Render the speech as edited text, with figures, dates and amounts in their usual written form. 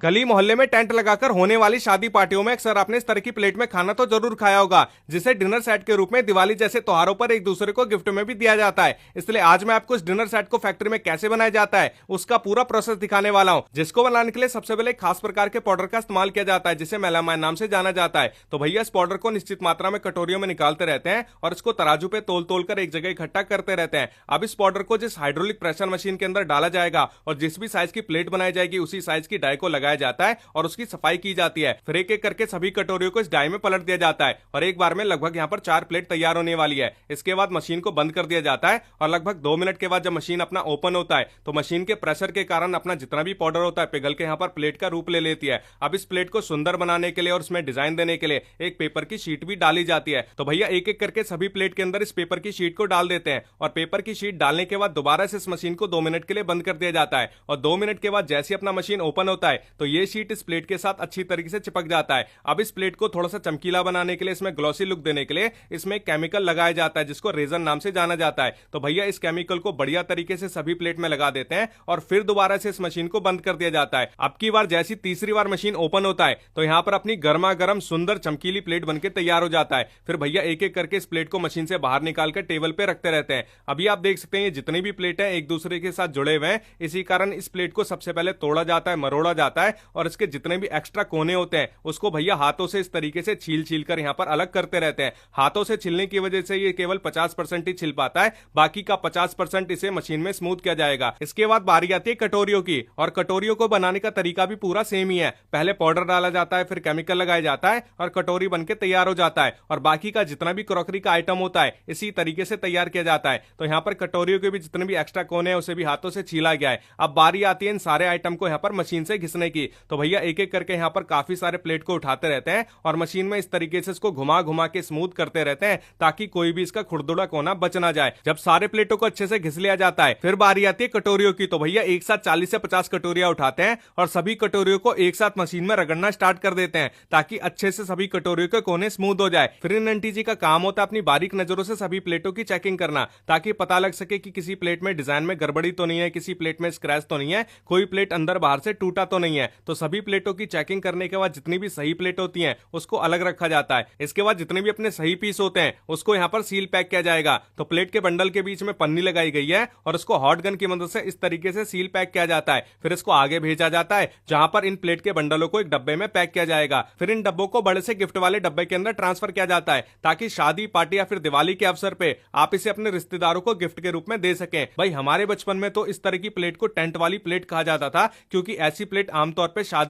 गली मोहल्ले में टेंट लगाकर होने वाली शादी पार्टियों में अक्सर आपने इस तरह की प्लेट में खाना तो जरूर खाया होगा, जिसे डिनर सेट के रूप में दिवाली जैसे त्योहारों पर एक दूसरे को गिफ्ट में भी दिया जाता है। इसलिए आज मैं आपको इस डिनर सेट को फैक्ट्री में कैसे बनाया जाता है उसका पूरा प्रोसेस दिखाने वाला हूं, जिसको बनाने के लिए सबसे पहले एक खास प्रकार के पाउडर का इस्तेमाल किया जाता है, जिसे मेलामाइन नाम से जाना जाता है। तो भैया इस पाउडर को निश्चित मात्रा में कटोरियों में निकालते रहते हैं और इसको तराजू पे तोल तोल कर एक जगह इकट्ठा करते रहते हैं। अब इस पाउडर को जिस हाइड्रोलिक प्रेशर मशीन के अंदर डाला जाएगा और जिस भी साइज की प्लेट बनाई जाएगी उसी साइज की डाई को लगाया जाता है और उसकी सफाई की जाती है। फिर एक एक करके सभी कटोरियों को इस डाई में पलट दिया जाता है और एक बार में लगभग यहाँ पर 4 प्लेट तैयार होने वाली है। इसके बाद मशीन को बंद कर दिया जाता है और लगभग 2 मिनट के बाद जब मशीन अपना ओपन होता है तो मशीन के प्रेशर के कारण अपना जितना भी पाउडर होता है पिघल के यहाँ पर प्लेट का रूप ले लेती है। अब इस प्लेट को सुंदर बनाने के लिए और उसमें डिजाइन देने के लिए एक पेपर की शीट भी डाली जाती है। तो भैया एक एक करके सभी प्लेट के अंदर इस पेपर की शीट को डाल देते हैं और पेपर की शीट डालने के बाद दोबारा से इस मशीन को 2 मिनट के लिए बंद कर दिया जाता है और 2 मिनट के बाद जैसे अपना मशीन ओपन होता है तो ये शीट इस प्लेट के साथ अच्छी तरीके से चिपक जाता है। अब इस प्लेट को थोड़ा सा चमकीला बनाने के लिए, इसमें ग्लॉसी लुक देने के लिए इसमें एक केमिकल लगाया जाता है जिसको रेजन नाम से जाना जाता है। तो भैया इस केमिकल को बढ़िया तरीके से सभी प्लेट में लगा देते हैं और फिर दोबारा से इस मशीन को बंद कर दिया जाता है। अब की बार जैसी तीसरी बार मशीन ओपन होता है तो यहां पर अपनी गर्मा गर्म सुंदर चमकीली प्लेट बनकर तैयार हो जाता है। फिर भैया एक एक करके इस प्लेट को मशीन से बाहर निकालकर टेबल पे रखते रहते हैं। अभी आप देख सकते हैं ये जितनी भी प्लेट है एक दूसरे के साथ जुड़े हुए हैं, इसी कारण इस प्लेट को सबसे पहले तोड़ा जाता है, मरोड़ा जाता है और इसके जितने भी एक्स्ट्रा कोने होते हैं उसको भैया हाथों से इस तरीके से छील छील कर यहां पर अलग करते रहते हैं। हाथों से छीलने की वजह से ये केवल 50% ही छिल पाता है, बाकी का 50% इसे मशीन में स्मूथ किया जाएगा। इसके बाद बारी आती है कटोरियों की, और कटोरियों को बनाने का तरीका भी पूरा सेम ही है। पहले पाउडर डाला जाता है, फिर केमिकल लगाया जाता है और कटोरी बनके तैयार हो जाता है और बाकी का जितना भी क्रॉकरी का आइटम होता है इसी तरीके से तैयार किया जाता है। तो यहाँ पर कटोरियों के भी जितने भी एक्स्ट्रा कोने हैं उसे भी हाथों से छीला गया है। अब बारी आती है इन सारे आइटम को यहाँ पर मशीन से घिसने की। तो भैया एक एक करके यहाँ पर काफी सारे प्लेट को उठाते रहते हैं और मशीन में इस तरीके से इसको घुमा घुमा के स्मूथ करते रहते हैं ताकि कोई भी इसका खुरदुड़ा कोना बच ना जाए। जब सारे प्लेटों को अच्छे से घिस लिया जाता है फिर बारी आती है कटोरियों की। तो भैया एक साथ 40 से 50 कटोरियां उठाते हैं और सभी कटोरियों को एक साथ मशीन में रगड़ना स्टार्ट कर देते हैं ताकि अच्छे से सभी कटोरियों के कोने स्मूथ हो जाए। फिर इन आंटी जी का काम होता है अपनी बारीक नजरों से सभी प्लेटों की चेकिंग करना ताकि पता लग सके कि किसी प्लेट में डिजाइन में गड़बड़ी तो नहीं है, किसी प्लेट में स्क्रैच तो नहीं है, कोई प्लेट अंदर बाहर से टूटा तो नहीं है। तो सभी प्लेटों की चेकिंग करने के बाद जितनी भी सही प्लेट होती हैं उसको अलग रखा जाता है। इसके बाद जितने भी अपने सही पीस होते हैं उसको यहाँ पर सील पैक किया जाएगा। तो प्लेट के बंडल के बीच में पन्नी लगाई गई है और उसको हॉट गन की मदद से इस तरीके से सील पैक किया जाता है। फिर इसको आगे भेजा जाता है जहां पर इन प्लेट के बंडलों को एक डब्बे में पैक किया जाएगा। फिर इन डब्बों को बड़े से गिफ्ट वाले डब्बे के अंदर ट्रांसफर किया जाता है ताकि शादी पार्टी या फिर दिवाली के अवसर पे आप इसे अपने रिश्तेदारों को गिफ्ट के रूप में दे सकें। भाई हमारे बचपन में तो इस तरह की प्लेट को टेंट वाली प्लेट कहा जाता था क्योंकि ऐसी प्लेट आमतौर पर शादी